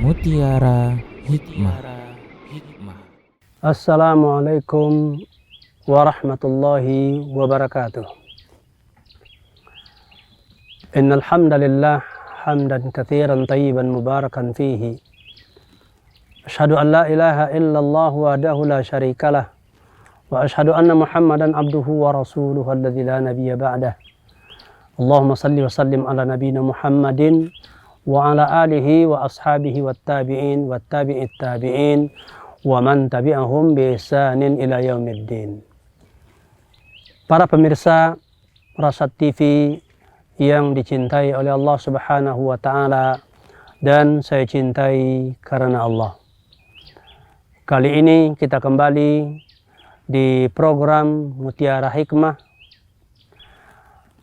Mutiara Hikmah. Assalamualaikum warahmatullahi wabarakatuh. Innal hamdalillah hamdan katsiran tayyiban mubarakan fihi. Asyhadu an la ilaha illallah wahdahu la syarikalah wa asyhadu anna Muhammadan abduhu wa rasuluhu alladzi la nabiyya ba'dah. Allahumma salli wa sallim ala nabiyyina Muhammadin wa ala alihi wa ashabihi wat tabi'in wat tabi'it tabi'in wa man tabi'ahum bi ihsanin ila yaumiddin. Para pemirsa Rasad TV yang dicintai oleh Allah Subhanahu wa taala dan saya cintai karena Allah. Kali ini kita kembali di program Mutiara Hikmah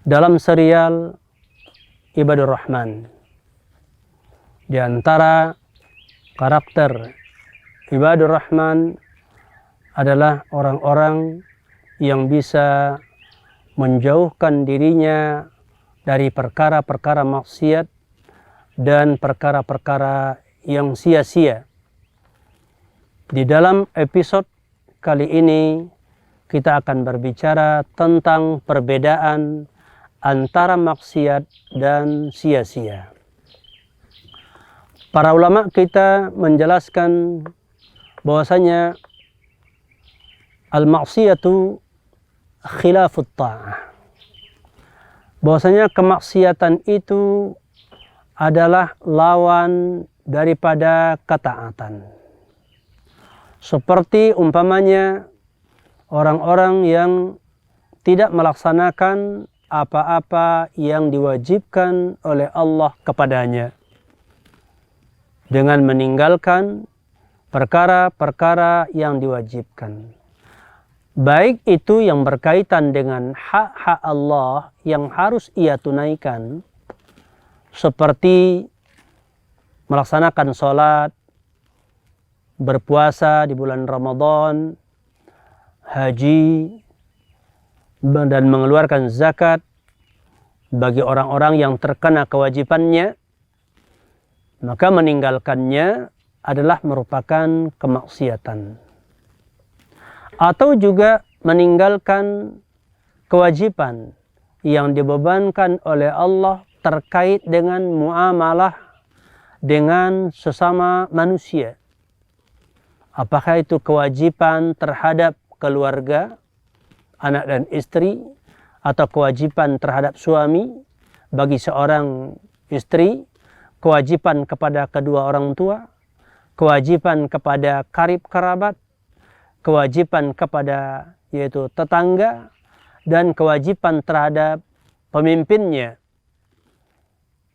dalam serial Ibadur Rahman. Di antara karakter Ibadur Rahman adalah orang-orang yang bisa menjauhkan dirinya dari perkara-perkara maksiat dan perkara-perkara yang sia-sia. Di dalam episode kali ini kita akan berbicara tentang perbedaan antara maksiat dan sia-sia. Para ulama kita menjelaskan bahwasanya al-maksiyatu khilafut ta'ah. Bahwasanya kemaksiatan itu adalah lawan daripada ketaatan. Seperti umpamanya orang-orang yang tidak melaksanakan apa-apa yang diwajibkan oleh Allah kepadanya, dengan meninggalkan perkara-perkara yang diwajibkan. Baik itu yang berkaitan dengan hak-hak Allah yang harus ia tunaikan, seperti melaksanakan sholat, berpuasa di bulan Ramadan, haji, dan mengeluarkan zakat bagi orang-orang yang terkena kewajibannya, maka meninggalkannya adalah merupakan kemaksiatan. Atau juga meninggalkan kewajiban yang dibebankan oleh Allah terkait dengan muamalah dengan sesama manusia. Apakah itu kewajiban terhadap keluarga, anak dan istri, atau kewajiban terhadap suami bagi seorang istri, kewajiban kepada kedua orang tua, kewajiban kepada karib kerabat, kewajiban kepada yaitu tetangga, dan kewajiban terhadap pemimpinnya.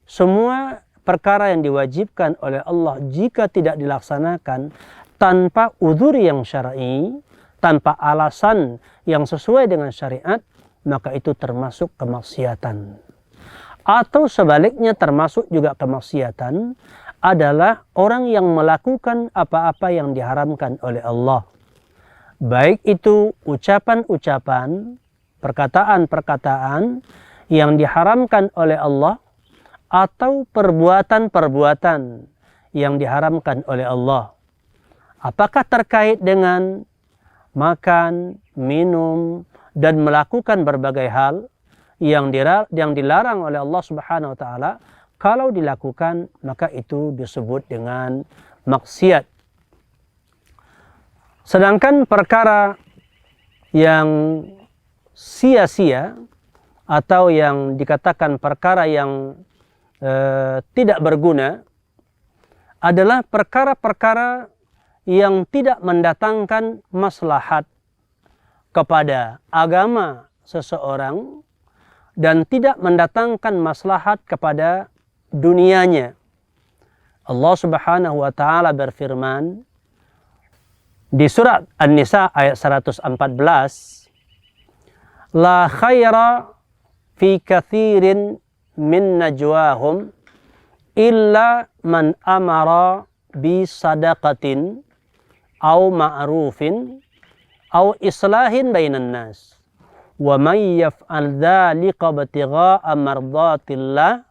Semua perkara yang diwajibkan oleh Allah jika tidak dilaksanakan tanpa uzur yang syar'i, tanpa alasan yang sesuai dengan syariat, maka itu termasuk kemaksiatan. Atau sebaliknya termasuk juga kemaksiatan adalah orang yang melakukan apa-apa yang diharamkan oleh Allah. Baik itu ucapan-ucapan, perkataan-perkataan yang diharamkan oleh Allah, atau perbuatan-perbuatan yang diharamkan oleh Allah. Apakah terkait dengan makan, minum, dan melakukan berbagai hal yang dilarang oleh Allah Subhanahu wa taala, kalau dilakukan maka itu disebut dengan maksiat. Sedangkan perkara yang sia-sia atau yang dikatakan perkara yang tidak berguna adalah perkara-perkara yang tidak mendatangkan maslahat kepada agama seseorang dan tidak mendatangkan maslahat kepada dunianya. Allah Subhanahu wa taala berfirman di surat An-Nisa ayat 114, la khaira fi katsirin min najwahum illa man amara bi sadaqatin aw ma'rufin aw islahin bainan nas. Wa may yaf'al dzalika ibtigha'a mardatillah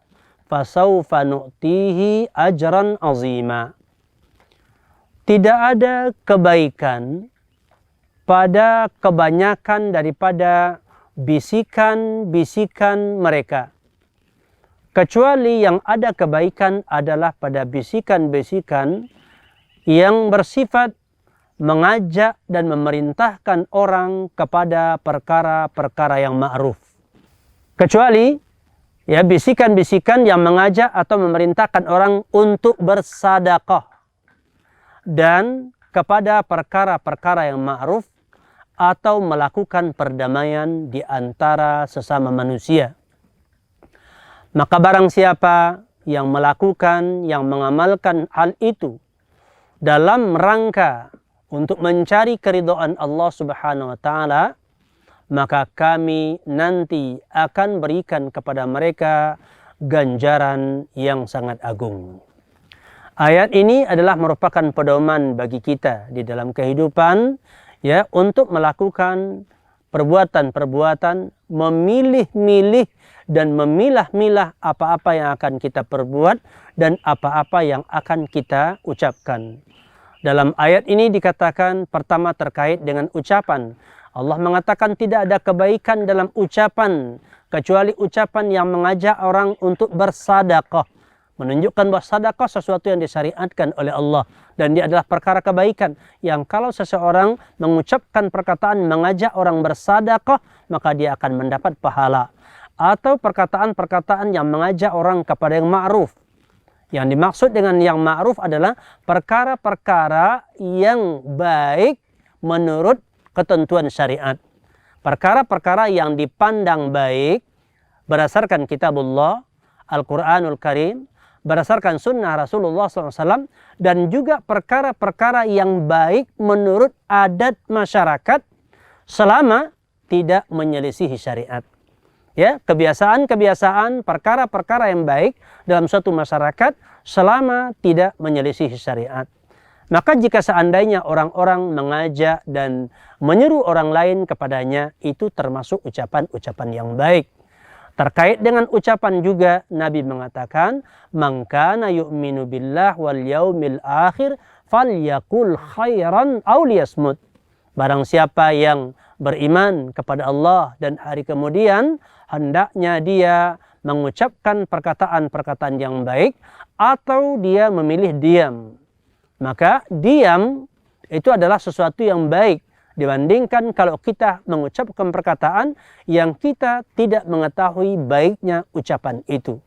fasawfa nu'tihi ajran azima. tidak ada kebaikan pada kebanyakan daripada bisikan-bisikan mereka. Kecuali yang ada kebaikan adalah pada bisikan-bisikan yang bersifat mengajak dan memerintahkan orang kepada perkara-perkara yang ma'ruf. Kecuali ya bisikan-bisikan yang mengajak atau memerintahkan orang untuk bersedekah dan kepada perkara-perkara yang ma'ruf atau melakukan perdamaian di antara sesama manusia. Maka barang siapa yang melakukan, yang mengamalkan hal itu dalam rangka untuk mencari keridhaan Allah Subhanahu wa taala, maka kami nanti akan berikan kepada mereka ganjaran yang sangat agung. Ayat ini adalah merupakan pedoman bagi kita di dalam kehidupan ya untuk melakukan perbuatan-perbuatan, memilih-milih dan memilah-milah apa-apa yang akan kita perbuat dan apa-apa yang akan kita ucapkan. Dalam ayat ini dikatakan pertama terkait dengan ucapan. Allah mengatakan tidak ada kebaikan dalam ucapan kecuali ucapan yang mengajak orang untuk bersedekah. Menunjukkan bahwa sedekah sesuatu yang disyariatkan oleh Allah dan dia adalah perkara kebaikan yang kalau seseorang mengucapkan perkataan mengajak orang bersedekah maka dia akan mendapat pahala, atau perkataan-perkataan yang mengajak orang kepada yang ma'ruf. Yang dimaksud dengan yang ma'ruf adalah perkara-perkara yang baik menurut ketentuan syariat. Perkara-perkara yang dipandang baik berdasarkan kitabullah, Al-Quranul Karim, berdasarkan sunnah Rasulullah SAW, dan juga perkara-perkara yang baik menurut adat masyarakat selama tidak menyelisihi syariat. Ya, kebiasaan-kebiasaan, perkara-perkara yang baik dalam suatu masyarakat selama tidak menyelisihi syariat. Maka jika seandainya orang-orang mengajak dan menyeru orang lain kepadanya, itu termasuk ucapan-ucapan yang baik. Terkait dengan ucapan juga Nabi mengatakan, "Man kana yu'minu billah wal yaumil akhir falyaqul khairan aw liyasmut." Barang siapa yang beriman kepada Allah dan hari kemudian, hendaknya dia mengucapkan perkataan-perkataan yang baik atau dia memilih diam. Maka diam itu adalah sesuatu yang baik dibandingkan kalau kita mengucapkan perkataan yang kita tidak mengetahui baiknya ucapan itu.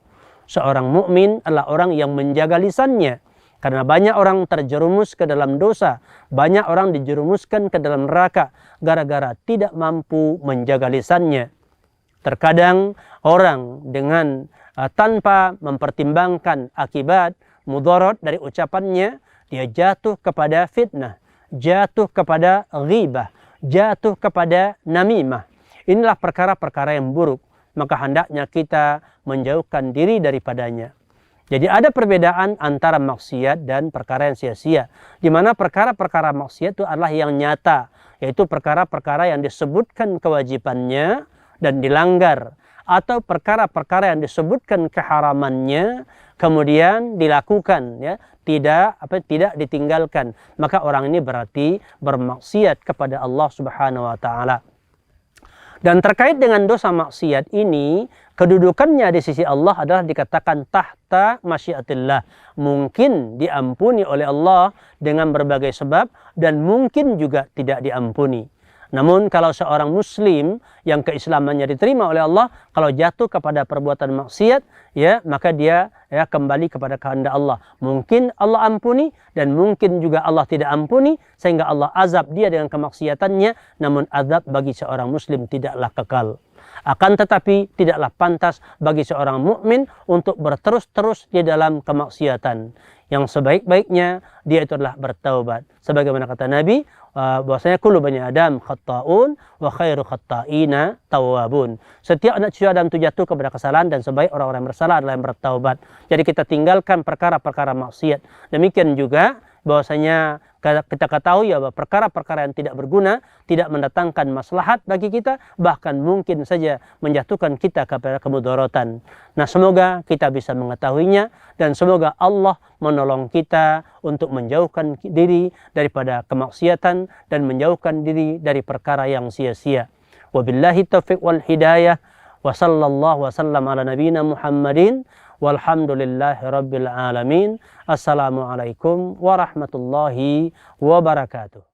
Seorang mukmin adalah orang yang menjaga lisannya, karena banyak orang terjerumus ke dalam dosa, banyak orang dijerumuskan ke dalam neraka gara-gara tidak mampu menjaga lisannya. Terkadang orang dengan tanpa mempertimbangkan akibat mudarat dari ucapannya, dia jatuh kepada fitnah, jatuh kepada ghibah, jatuh kepada namimah. Inilah perkara-perkara yang buruk, maka hendaknya kita menjauhkan diri daripadanya. Jadi ada perbedaan antara maksiat dan perkara yang sia-sia, di mana perkara-perkara maksiat itu adalah yang nyata, yaitu perkara-perkara yang disebutkan kewajibannya dan dilanggar, atau perkara-perkara yang disebutkan keharamannya kemudian dilakukan, ya, tidak ditinggalkan, maka orang ini berarti bermaksiat kepada Allah Subhanahu wa taala. Dan terkait dengan dosa maksiat ini, kedudukannya di sisi Allah adalah dikatakan tahta masyiatillah, mungkin diampuni oleh Allah dengan berbagai sebab dan mungkin juga tidak diampuni. Namun kalau seorang muslim yang keislamannya diterima oleh Allah, kalau jatuh kepada perbuatan maksiat, ya, maka dia ya kembali kepada kehendak Allah. Mungkin Allah ampuni dan mungkin juga Allah tidak ampuni sehingga Allah azab dia dengan kemaksiatannya, namun azab bagi seorang muslim tidaklah kekal. Akan tetapi tidaklah pantas bagi seorang mukmin untuk berterus-terus di dalam kemaksiatan. Yang sebaik-baiknya dia itu adalah bertaubat. Sebagaimana kata Nabi, bahwasanya kullu bani Adam khata'un wa khairu khata'ina tawwabun. Setiap anak cucu Adam itu jatuh kepada kesalahan dan sebaik orang-orang yang bersalah adalah yang bertaubat. Jadi kita tinggalkan perkara-perkara maksiat. Demikian juga bahwasanya kita ketahui ya bahwa perkara-perkara yang tidak berguna, tidak mendatangkan maslahat bagi kita, bahkan mungkin saja menjatuhkan kita kepada kemudaratan. Nah, semoga kita bisa mengetahuinya dan semoga Allah menolong kita untuk menjauhkan diri daripada kemaksiatan dan menjauhkan diri dari perkara yang sia-sia. Wabillahi taufiq wal hidayah. Wa sallallahu wasallam ala nabiyina Muhammadin walhamdulillahi rabbil alamin. Assalamualaikum warahmatullahi wabarakatuh.